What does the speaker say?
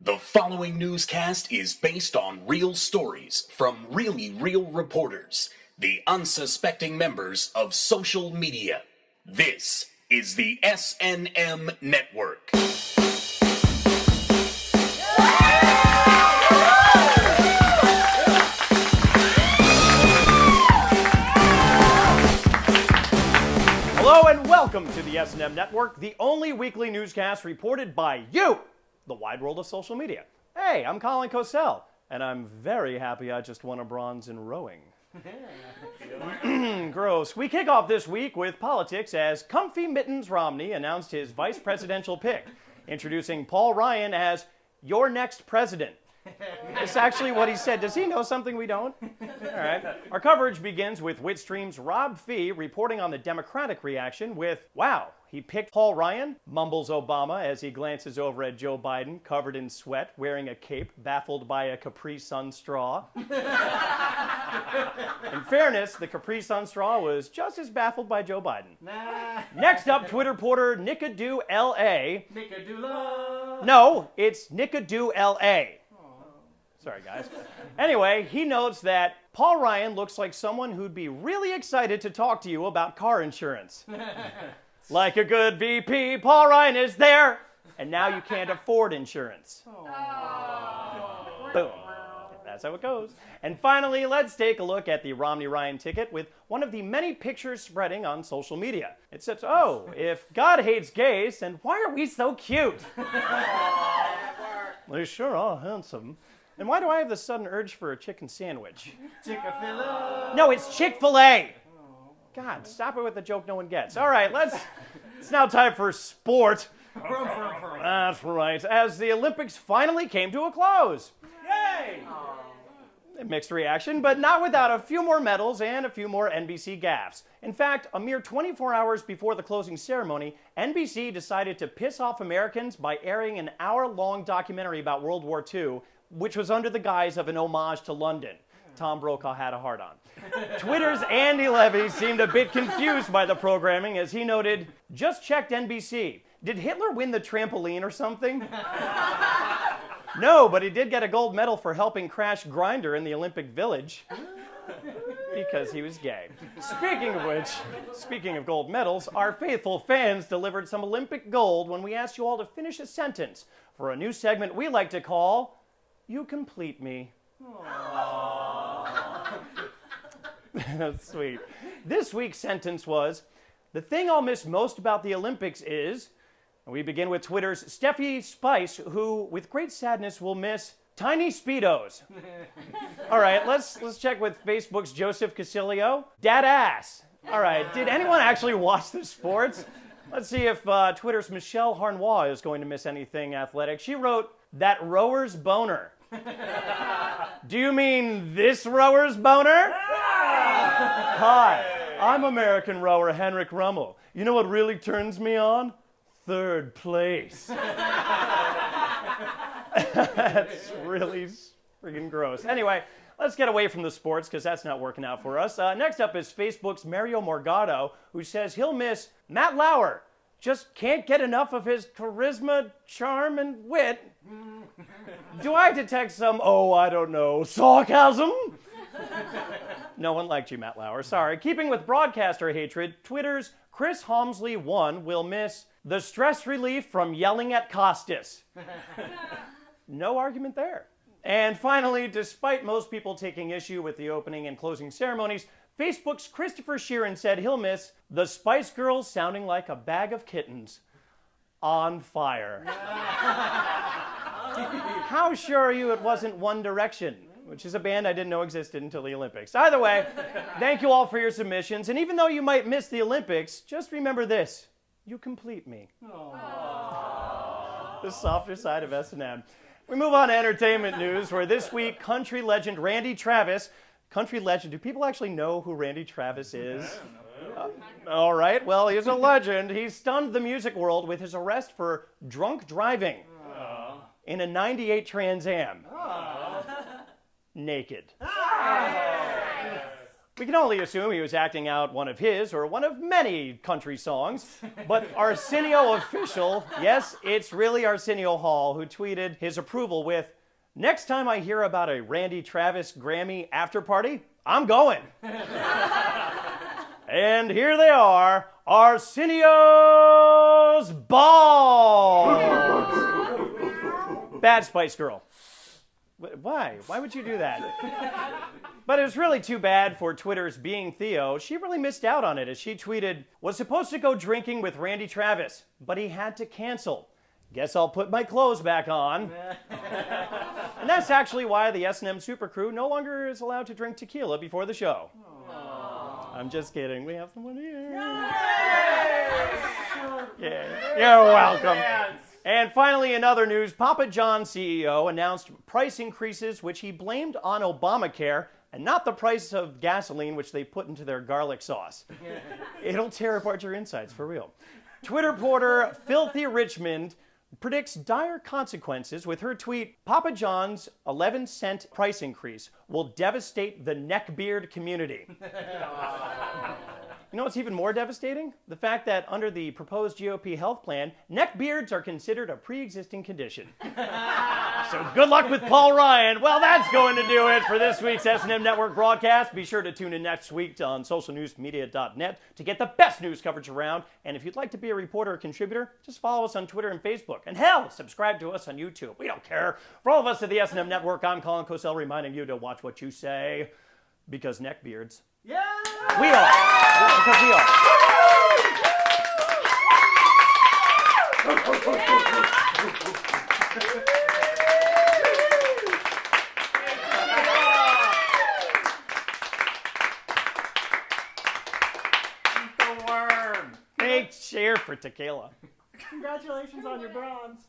The following newscast is based on real stories from really real reporters, the unsuspecting members of social media. This is the SNM Network. Hello and welcome to the SNM Network, the only weekly newscast reported by you, the wide world of social media. Hey, I'm Colin Cosell, and I'm very happy I just won a bronze in rowing. Gross. We kick off this week with politics as Comfy Mittens Romney announced his vice presidential pick, introducing Paul Ryan as your next president. It's actually what he said. Does he know something we don't? All right. Our coverage begins with Witstream's Rob Fee reporting on the Democratic reaction with, wow, he picked Paul Ryan, mumbles Obama as he glances over at Joe Biden, covered in sweat, wearing a cape, baffled by a Capri Sun straw. In fairness, the Capri Sun straw was just as baffled by Joe Biden. Nah. Next up, Twitter porter Nickadoo LA. Nickadoo love. No, it's Nickadoo LA. Sorry, guys. Anyway, he notes that Paul Ryan looks like someone who'd be really excited to talk to you about car insurance. Like a good VP, Paul Ryan is there, and now you can't afford insurance. Boom. That's how it goes. And finally, let's take a look at the Romney-Ryan ticket with one of the many pictures spreading on social media. It says, oh, if God hates gays, then why are we so cute? They sure are handsome. And why do I have this sudden urge for a chicken sandwich? Chick-fil-A. No, it's Chick-fil-A. God, stop it with the joke no one gets. All right, it's now time for sport. That's right, as the Olympics finally came to a close. Yay! Mixed reaction, but not without a few more medals and a few more NBC gaffes. In fact, a mere 24 hours before the closing ceremony, NBC decided to piss off Americans by airing an hour-long documentary about World War II, which was under the guise of an homage to London. Tom Brokaw had a heart on. Twitter's Andy Levy seemed a bit confused by the programming as he noted, just checked NBC. Did Hitler win the trampoline or something? No, but he did get a gold medal for helping crash Grindr in the Olympic Village. Because he was gay. Speaking of which, speaking of gold medals, our faithful fans delivered some Olympic gold when we asked you all to finish a sentence for a new segment we like to call You Complete Me. That's sweet. This week's sentence was, the thing I'll miss most about the Olympics is, and we begin with Twitter's Steffi Spice, who, with great sadness, will miss tiny Speedos. All right, let's check with Facebook's Joseph Casilio. Dad ass. All right, did anyone actually watch the sports? Let's see if Twitter's Michelle Harnois is going to miss anything athletic. She wrote, that rower's boner. Do you mean this rower's boner? Hi, I'm American rower Henrik Rummel. You know what really turns me on? Third place. That's really freaking gross. Anyway, let's get away from the sports because that's not working out for us. Next up is Facebook's Mario Morgado, who says he'll miss Matt Lauer. Just can't get enough of his charisma, charm, and wit. Do I detect some, I don't know, sarcasm? No one liked you, Matt Lauer. Sorry. Keeping with broadcaster hatred, Twitter's Chris Homsley 1 will miss the stress relief from yelling at Costas. No argument there. And finally, despite most people taking issue with the opening and closing ceremonies, Facebook's Christopher Sheeran said he'll miss the Spice Girls sounding like a bag of kittens on fire. How sure are you it wasn't One Direction, which is a band I didn't know existed until the Olympics? Either way, thank you all for your submissions. And even though you might miss the Olympics, just remember this. You complete me. The softer side of S&M. We move on to entertainment news, where this week, country legend Randy Travis. Country legend. Do people actually know who Randy Travis is? All right. Well, he's a legend. He stunned the music world with his arrest for drunk driving in a 98 Trans Am. Naked. We can only assume he was acting out one of his or one of many country songs. But Arsenio Official, yes, it's really Arsenio Hall, who tweeted his approval with, "Next time I hear about a Randy Travis Grammy after party, I'm going." And here they are, Arsenio's balls. Bad Spice Girl. Why? Why would you do that? But it was really too bad for Twitter's Being Theo. She really missed out on it as she tweeted, "Was supposed to go drinking with Randy Travis, but he had to cancel. Guess I'll put my clothes back on." And that's actually why the SNM Super Crew no longer is allowed to drink tequila before the show. Aww. I'm just kidding. We have someone here. Yeah. You're welcome. And finally, in other news, Papa John's CEO announced price increases, which he blamed on Obamacare, and not the price of gasoline, which they put into their garlic sauce. It'll tear apart your insides, for real. Twitter porter Filthy Richmond predicts dire consequences with her tweet, "Papa John's 11-cent price increase will devastate the neckbeard community." You know what's even more devastating? The fact that under the proposed GOP health plan, neckbeards are considered a pre-existing condition. So good luck with Paul Ryan. Well, that's going to do it for this week's SNM Network broadcast. Be sure to tune in next week on SocialNewsMedia.net to get the best news coverage around. And if you'd like to be a reporter or contributor, just follow us on Twitter and Facebook. And hell, subscribe to us on YouTube. We don't care. For all of us at the SNM Network, I'm Colin Cosell reminding you to watch what you say, because neckbeards. Yeah! We are. Because we are. Eat the worm! Make cheer for tequila. Congratulations on your bronze.